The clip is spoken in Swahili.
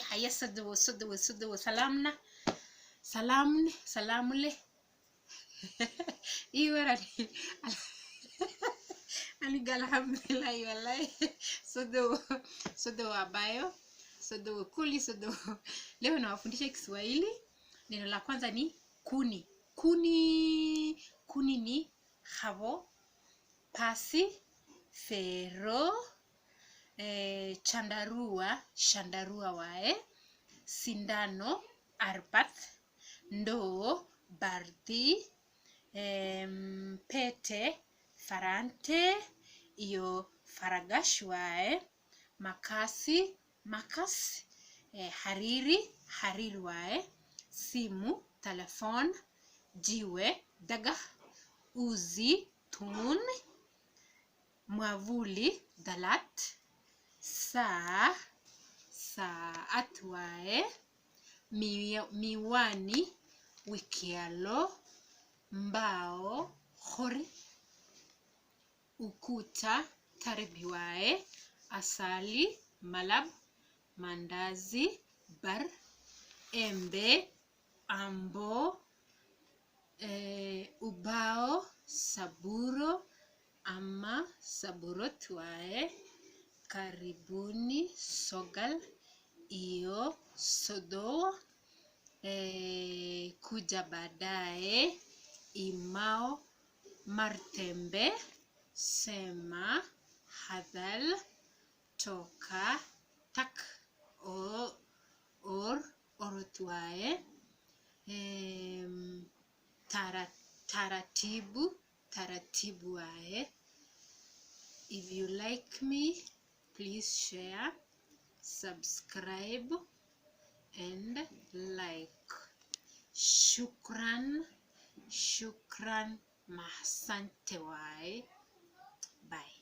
haya sadu salamule iwara alhamdulillah wallahi sadu abayo sadu kuli sadu. Leo nawafundisha Kiswahili. Neno la kwanza ni kuni. Kuni ni havo, pasi, fero, shandarua wae, sindano, arbat, ndoo, bardi, pete, farante, iyo faragash wae, makas, hariri wae, simu, telefon, jiwe, daga, uzi, tun, mwavuli, dalat, saat wae, miwani, wikialo, mbao, khori, ukuta, taribi wae, asali, malab, mandazi, bar, embe, ambo, ubao, saburo ama saburot wae, karibuni, sogal, iyo sodo, kuja baadaye, imao, martembe, sema, hadhal, toka, tak, orot wae, taratibu wae. If you like me, please share, subscribe and like. Shukran, mahsante wae. Bye.